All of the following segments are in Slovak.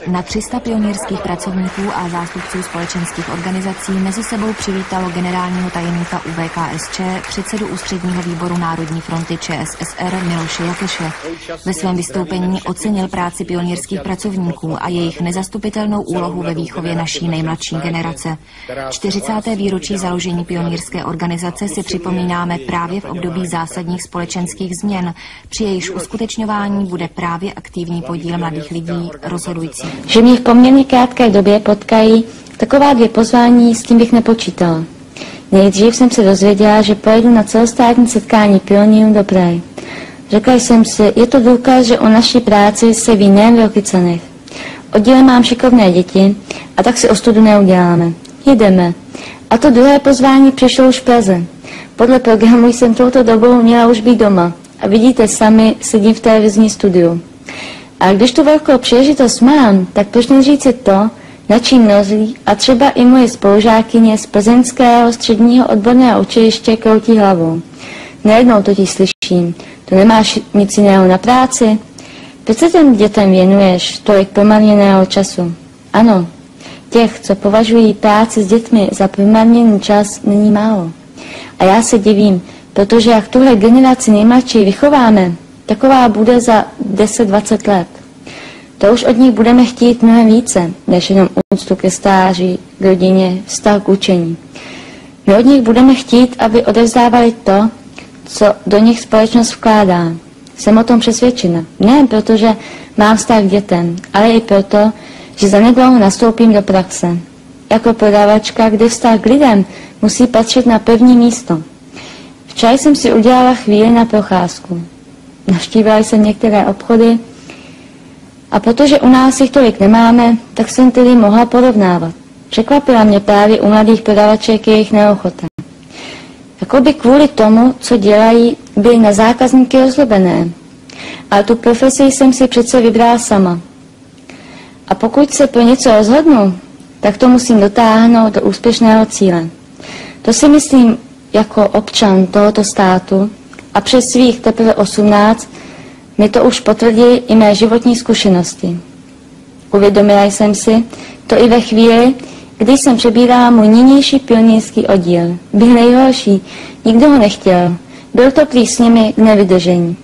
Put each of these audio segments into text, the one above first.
Na 300 pionýrských pracovníků a zástupců společenských organizací mezi sebou přivítalo generálního tajemníka UVKSČ, předsedu ústředního výboru Národní fronty ČSSR Miloše Jakeše. Ve svém vystoupení ocenil práci pionýrských pracovníků a jejich nezastupitelnou úlohu ve výchově naší nejmladší generace. 40. výročí založení pionýrské organizace si připomínáme právě v období zásadních společenských změn, při jejichž uskutečňování bude právě aktivní podíl mladých lidí rozhodující. Že mě v poměrně krátké době potkají taková dvě pozvání, s tím bych nepočítala. Nejdřív jsem se dozvěděla, že pojedu na celostátní setkání pionýrů do Prahy. Řekla jsem si, je to důkaz, že o naší práci se ví nejen v Rokycanech. Oddíle mám šikovné děti a tak si ostudu neuděláme. Jedeme. A to druhé pozvání přišlo už v Praze. Podle programu jsem touto dobou měla už být doma. A vidíte sami, sedím v televizní studiu. A když tu velkou příležitost mám, tak proč neříci to, na čím mnozí a třeba i moje spolužákyně z plzeňského středního odborného učiliště kroutí hlavou. Najednou totiž slyším, to nemáš nic jiného na práci? Proč se těm dětem věnuješ tolik promarněného času? Ano, těch, co považují práci s dětmi za promarněný čas, není málo. A já se divím, protože jak tuhle generaci nejmladší vychováme, taková bude za 10-20 let. To už od nich budeme chtít mnohem více, než jenom úctu ke stáří, k rodině, vztah k učení. My od nich budeme chtít, aby odevzdávali to, co do nich společnost vkládá. Jsem o tom přesvědčena. Ne protože mám vztah k dětem, ale i proto, že zanedlouho nastoupím do praxe. Jako prodavačka, kde vztah k lidem musí patřit na první místo. Včera jsem si udělala chvíli na procházku. Navštívila jsem některé obchody a protože u nás jich tolik nemáme, tak jsem tedy mohla porovnávat. Překvapila mě právě u mladých prodavaček jejich neochota. Jakoby kvůli tomu, co dělají, byly na zákazníky rozlobené. Ale tu profesi jsem si přece vybrala sama. A pokud se pro něco rozhodnu, tak to musím dotáhnout do úspěšného cíle. To si myslím jako občan tohoto státu a přes svých teprve 18 mi to už potvrdí i mé životní zkušenosti. Uvědomila jsem si to i ve chvíli, když jsem přebírala můj nynější pionýrský oddíl. Byl nejhorší, nikdo ho nechtěl. Byl to prý s nimi k nevydržení.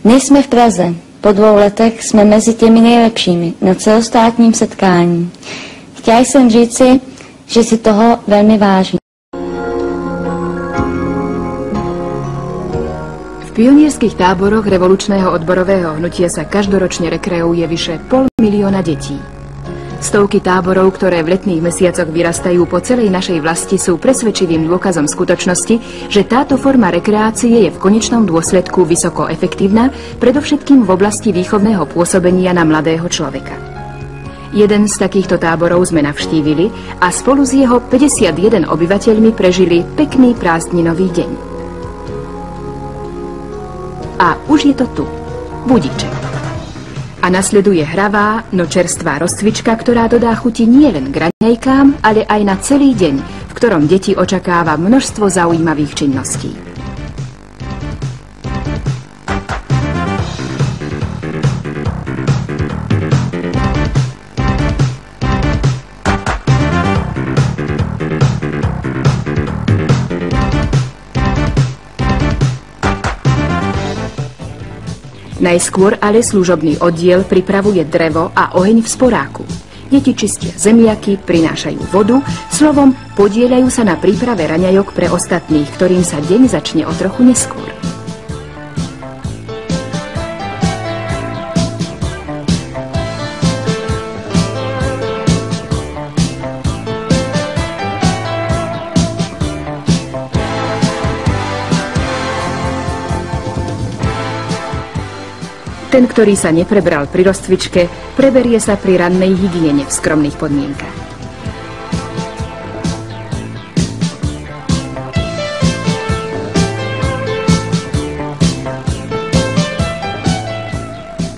Nejsme v Praze. Po 2 letech jsme mezi těmi nejlepšími na celostátním setkání. Chtěla jsem říci, že si toho veľmi vážim. V pionierských táboroch revolučného odborového hnutia sa každoročne rekreuje vyše 500 000 detí. Stovky táborov, ktoré v letných mesiacoch vyrastajú po celej našej vlasti, sú presvedčivým dôkazom skutočnosti, že táto forma rekreácie je v konečnom dôsledku vysoko efektívna, predovšetkým v oblasti výchovného pôsobenia na mladého človeka. Jeden z takýchto táborov sme navštívili a spolu s jeho 51 obyvateľmi prežili pekný prázdninový deň. A už je to tu, budíček. A nasleduje hravá, no čerstvá rozcvička, ktorá dodá chuti nielen k raňajkám, ale aj na celý deň, v ktorom deti očakáva množstvo zaujímavých činností. Najskôr ale služobný oddiel pripravuje drevo a oheň v sporáku. Deti čistia zemiaky, prinášajú vodu, slovom podieľajú sa na príprave raňajok pre ostatných, ktorým sa deň začne o trochu neskôr. Ten, ktorý sa neprebral pri rozcvičke, preberie sa pri rannej hygiene v skromných podmienkach.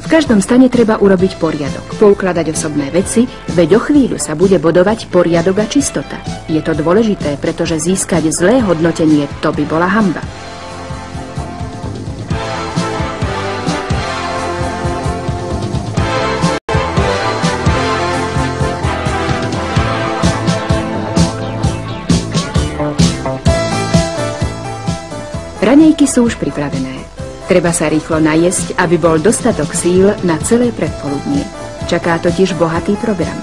V každom stane treba urobiť poriadok, poukladať osobné veci, veď o chvíľu sa bude bodovať poriadok a čistota. Je to dôležité, pretože získať zlé hodnotenie, to by bola hanba. Raňajky sú už pripravené. Treba sa rýchlo najesť, aby bol dostatok síl na celé predpoludnie. Čaká totiž bohatý program.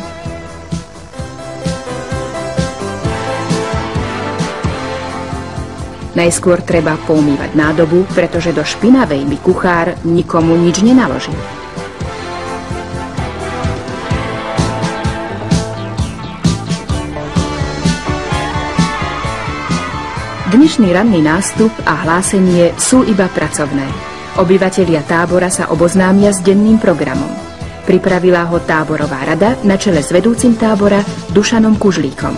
Najskôr treba poumývať nádobu, pretože do špinavej by kuchár nikomu nič nenaložil. Dnešný ranný nástup a hlásenie sú iba pracovné. Obyvatelia tábora sa oboznámia s denným programom. Pripravila ho táborová rada na čele s vedúcim tábora Dušanom Kužlíkom.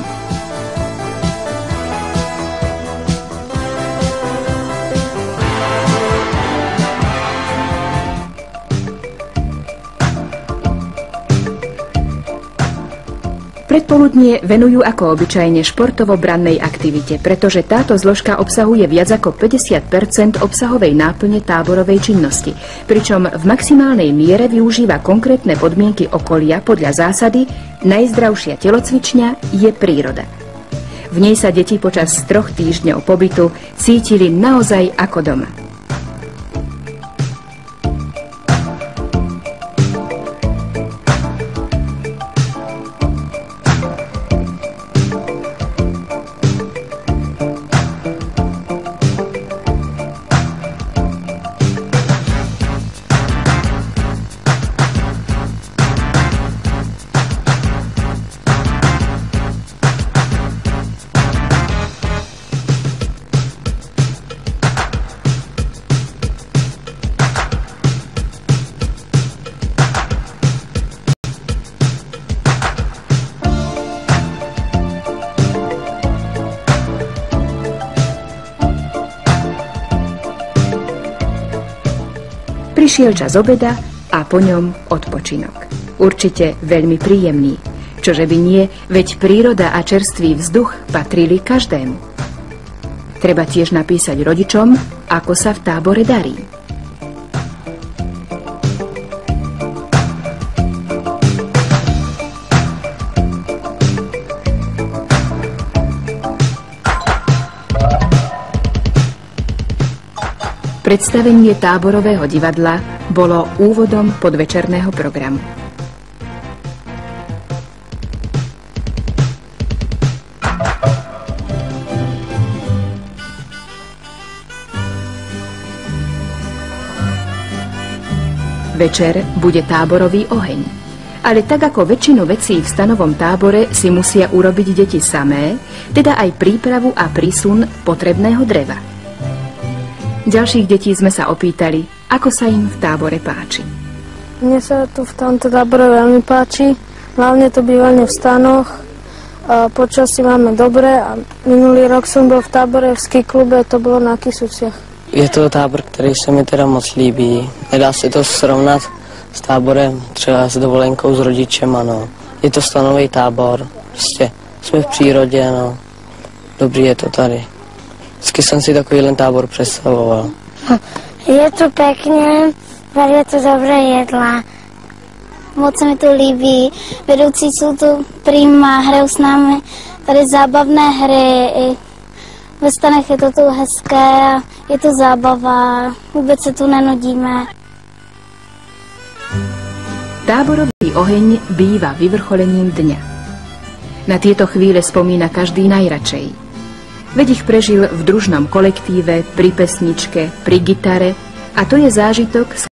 Predpoludnie venujú ako obyčajne športovo-brannej aktivite, pretože táto zložka obsahuje viac ako 50% obsahovej náplne táborovej činnosti, pričom v maximálnej miere využíva konkrétne podmienky okolia podľa zásady najzdravšia telocvičňa je príroda. V nej sa deti počas 3 týždňov pobytu cítili naozaj ako doma. Prišiel čas obeda a po ňom odpočinok. Určite veľmi príjemný. Čože by nie, veď príroda a čerstvý vzduch patrili každému. Treba tiež napísať rodičom, ako sa v tábore darí. Predstavenie táborového divadla bolo úvodom podvečerného programu. Večer bude táborový oheň. Ale tak ako väčšinu vecí v stanovom tábore si musia urobiť deti samé, teda aj prípravu a prísun potrebného dreva. Ďalších detí sme sa opýtali, ako sa im v tábore páči. Mne sa tu v tomto tábore veľmi páči, hlavne to bývanie v stanoch. Počasí máme dobre a minulý rok som byl v tábore v ski klube, to bylo na Kysuciach. Je to tábor, který se mi teda moc líbí. Nedá se to srovnat s táborem, třeba s dovolenkou s rodičema, no. Je to stanový tábor, prostě jsme v přírodě, no. Dobrý je to tady. Vždycky jsem si takovýhle tábor představoval. Je to pekne, je to dobré jedla. Moc se mi to líbí. Vedoucí jsou tu prima, hrajou s námi tady zábavné hry. Ve stanech je to tu hezké, je to zábava, vůbec se tu nenudíme. Táborový oheň býva vyvrcholením dňa. Na tieto chvíle spomína každý najradšej. Veď ich prežil v družnom kolektíve, pri pesničke, pri gitare a to je zážitok, s